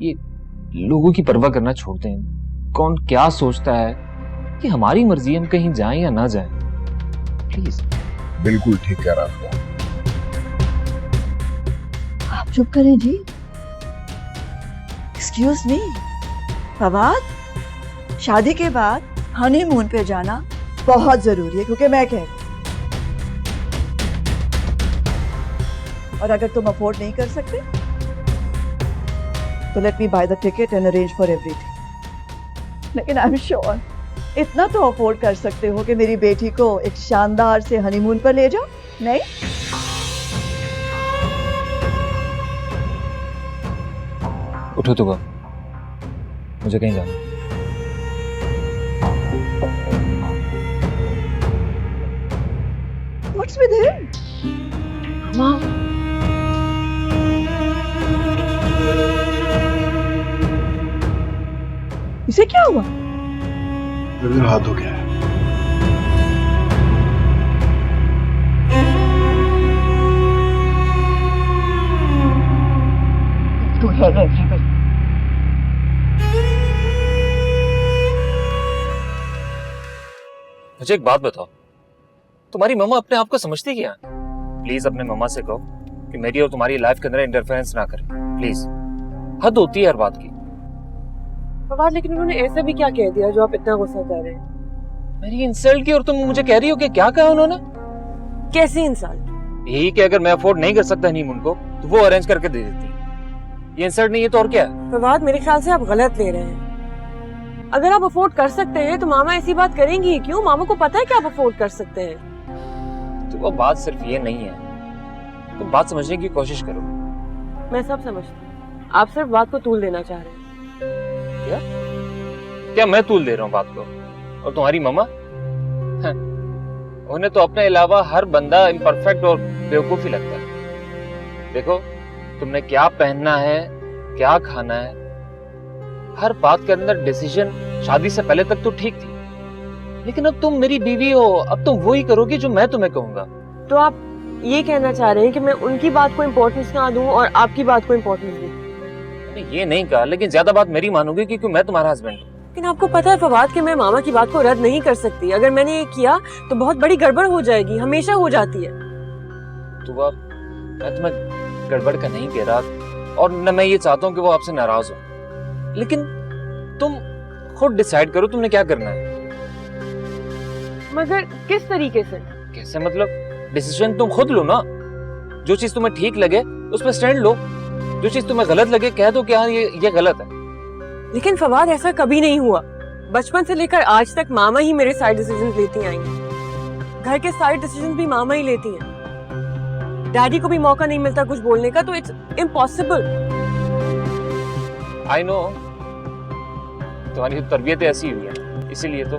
ये लोगों की परवाह करना छोड़ते हैं। कौन क्या सोचता है कि हमारी मर्जी हम कहीं जाएं या ना जाएं। प्लीज। बिल्कुल ठीक कह रहा था। आप चुप करें जी। एक्सक्यूज मी फवाद, शादी के बाद हनीमून पे जाना बहुत जरूरी है, क्योंकि मैं कह रही हूं। और अगर तुम अफोर्ड नहीं कर सकते तो let me by the ticket and arrange for everything. लेकिन आई एम श्योर इतना तो अफोर्ड कर सकते हो कि मेरी बेटी को एक शानदार से हनीमून पर ले जाओ, नहीं? उठो तो मुझे कहीं जाना। What's with him? माँ, इसे क्या हुआ? मेरा हाथ हो गया है। तू है रजीब। मुझे एक बात बताओ, तुम्हारी मम्मा अपने आप को समझती क्या? प्लीज अपने मम्मा से कहो कि मेरी और तुम्हारी लाइफ के अंदर इंटरफेरेंस ना करे, प्लीज। हद होती है हर बात की। फवाद लेकिन उन्होंने ऐसा भी क्या कह दिया जो आप इतना गुस्सा कर रहे हैं? मेरी इंसल्ट की और तुम मुझे कह रही हो कि क्या कहा उन्होंने? कैसी इंसल्ट? यही कि अगर मैं अफोर्ड नहीं कर सकता हनीमून को तो वो अरेंज करके दे देती। ये इंसल्ट नहीं है तो और क्या है? फवाद मेरे ख्याल से आप गलत ले रहे हैं। अगर आप अफोर्ड कर सकते हैं तो मामा ऐसी बात करेंगी क्यों? मामा को पता है कि आप अफोर्ड कर सकते हैं। तो वो बात सिर्फ ये नहीं है, तुम बात समझने की कोशिश करो। मैं सब समझती हूँ, आप सिर्फ बात को तूल देना चाह रहे हैं। क्या मैं तूल दे रहा हूँ बात को? और तुम्हारी मम्मा उन्हें तो अपने अलावा हर बंदा इम्परफेक्ट और बेवकूफ ही लगता है। देखो, तुमने क्या पहनना है, क्या खाना है, हर बात के अंदर डिसीजन शादी से पहले तक तो ठीक थी, लेकिन अब तुम मेरी बीवी हो, अब तुम वही करोगी जो मैं तुम्हें कहूंगा। तो आप ये कहना चाह रहे हैं कि मैं उनकी बात को इम्पोर्टेंस ना दूं और आपकी बात को इम्पोर्टेंस दूं? मैंने ये नहीं कहा, लेकिन ज्यादा बात मेरी मानोगे क्योंकि मैं तुम्हारा हस्बैंड हूँ। लेकिन आपको पता है फवाद कि मैं मामा की बात को रद्द नहीं कर सकती। अगर मैंने ये किया तो बहुत बड़ी गड़बड़ हो जाएगी, हमेशा हो जाती है। तो अब मैं तुम्हें गड़बड़ का नहीं कह रहा और न मैं ये चाहता हूँ कि वो आपसे नाराज हो, लेकिन तुम खुद डिसाइड करो तुमने क्या करना है। मगर किस तरीके से? कैसे मतलब? डिसीजन तुम खुद लो ना। जो चीज तुम्हें ठीक लगे उस पर स्टैंड लो, जो चीज तुम्हें गलत लगे कह दो कि हाँ ये गलत है। लेकिन फवाद ऐसा कभी नहीं हुआ। बचपन से लेकर आज तक मामा ही मेरे सारे डिसीजंस लेती आई हैं। घर के सारे डिसीजंस भी मामा ही लेती हैं। डैडी को भी मौका नहीं मिलता कुछ बोलने का, तो इट्स इम्पॉसिबल। आई नो, तुम्हारी तरबियत ऐसी हुई है, इसीलिए तो।